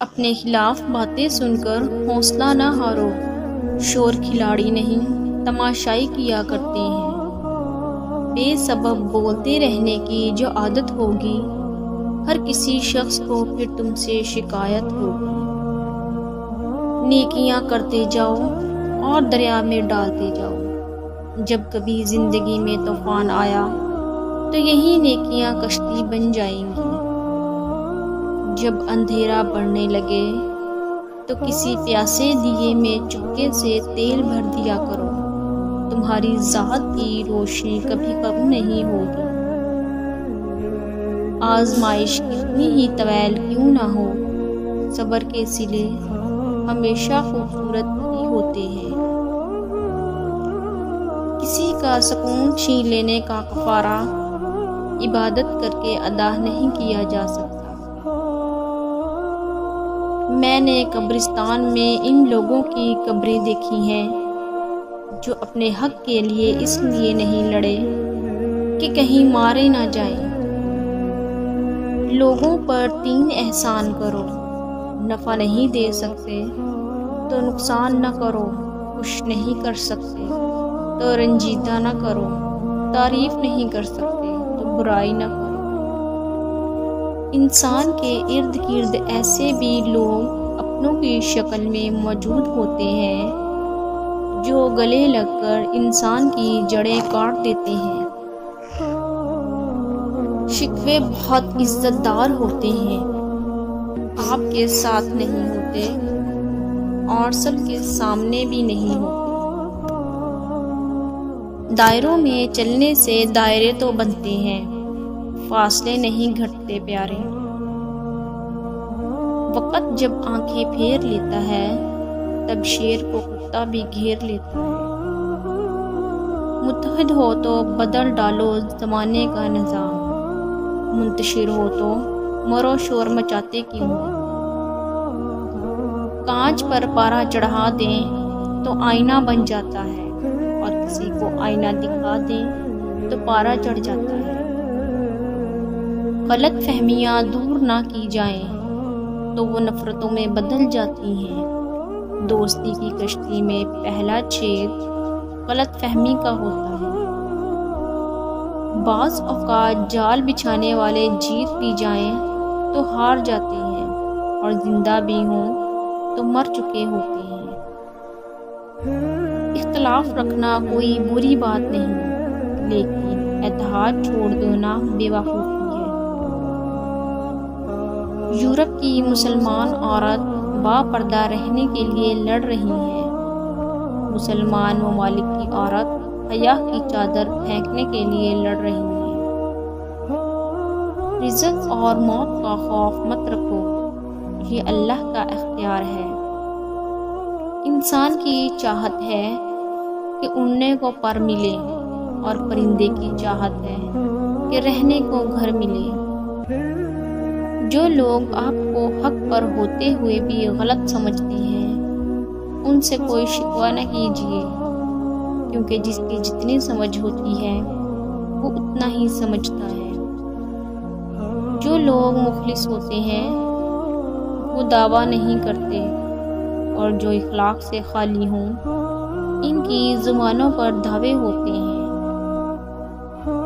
اپنے خلاف باتیں سن کر حوصلہ نہ ہارو، شور کھلاڑی نہیں تماشائی کیا کرتے ہیں۔ بے سبب بولتے رہنے کی جو عادت ہوگی، ہر کسی شخص کو پھر تم سے شکایت ہوگی۔ نیکیاں کرتے جاؤ اور دریا میں ڈالتے جاؤ۔ جب کبھی زندگی میں طوفان آیا تو یہی نیکیاں کشتی بن جائیں گی۔ جب اندھیرا بڑھنے لگے تو کسی پیاسے دیے میں چپکے سے تیل بھر دیا کرو، تمہاری ذات کی روشنی کبھی کم نہیں ہوگی۔ آزمائش کتنی ہی طویل کیوں نہ ہو، صبر کے صلے ہمیشہ خوبصورت ہی ہوتے ہیں۔ کسی کا سکون چھین لینے کا کفارہ عبادت کر کے ادا نہیں کیا جا سکتا۔ میں نے قبرستان میں ان لوگوں کی قبریں دیکھی ہیں جو اپنے حق کے لیے اس لیے نہیں لڑے کہ کہیں مارے نہ جائیں۔ لوگوں پر 3 احسان کرو، نفع نہیں دے سکتے تو نقصان نہ کرو، خوش نہیں کر سکتے تو رنجیدہ نہ کرو، تعریف نہیں کر سکتے تو برائی نہ کرو۔ انسان کے ارد گرد ایسے بھی لوگ اپنوں کی شکل میں موجود ہوتے ہیں جو گلے لگ کر انسان کی جڑیں کاٹ دیتے ہیں۔ شکوے بہت عزت دار ہوتے ہیں، آپ کے ساتھ نہیں ہوتے اور سب کے سامنے بھی نہیں ہوتے۔ دائروں میں چلنے سے دائرے تو بنتے ہیں، فاصلے نہیں گھٹتے پیارے۔ وقت جب آنکھیں پھیر لیتا ہے تب شیر کو کتا بھی گھیر لیتا ہے۔ متحد ہو تو بدل ڈالو زمانے کا نظام، منتشر ہو تو مرو شور مچاتے کیوں ہو۔ کانچ پر پارا چڑھا دیں تو آئینہ بن جاتا ہے، اور کسی کو آئینہ دکھا دیں تو پارا چڑھ جاتا ہے۔ غلط فہمیاں دور نہ کی جائیں تو وہ نفرتوں میں بدل جاتی ہیں۔ دوستی کی کشتی میں پہلا چھید غلط فہمی کا ہوتا ہے۔ بعض اوقات جال بچھانے والے جیت بھی جائیں تو ہار جاتے ہیں، اور زندہ بھی ہوں تو مر چکے ہوتے ہیں۔ اختلاف رکھنا کوئی بری بات نہیں، لیکن اتحاد چھوڑ دینا بے وقوفی ہے۔ یورپ کی مسلمان عورت با پردہ رہنے کے لیے لڑ رہی ہے، مسلمان ممالک کی عورت حیا کی چادر پھینکنے کے لیے لڑ رہی ہے۔ رزق اور موت کا خوف مت رکھو، یہ اللہ کا اختیار ہے۔ انسان کی چاہت ہے کہ اڑنے کو پر ملے، اور پرندے کی چاہت ہے کہ رہنے کو گھر ملے۔ جو لوگ آپ کو حق پر ہوتے ہوئے بھی غلط سمجھتے ہیں، ان سے کوئی شکوہ نہ کیجیے، کیونکہ جس کی جتنی سمجھ ہوتی ہے وہ اتنا ہی سمجھتا ہے۔ جو لوگ مخلص ہوتے ہیں وہ دعویٰ نہیں کرتے، اور جو اخلاق سے خالی ہوں ان کی زبانوں پر دعوے ہوتے ہیں۔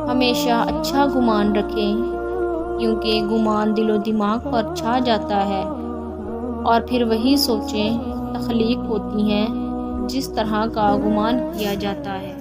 ہمیشہ اچھا گمان رکھیں، کیونکہ گمان دل و دماغ پر چھا جاتا ہے، اور پھر وہی سوچیں تخلیق ہوتی ہیں جس طرح کا گمان کیا جاتا ہے۔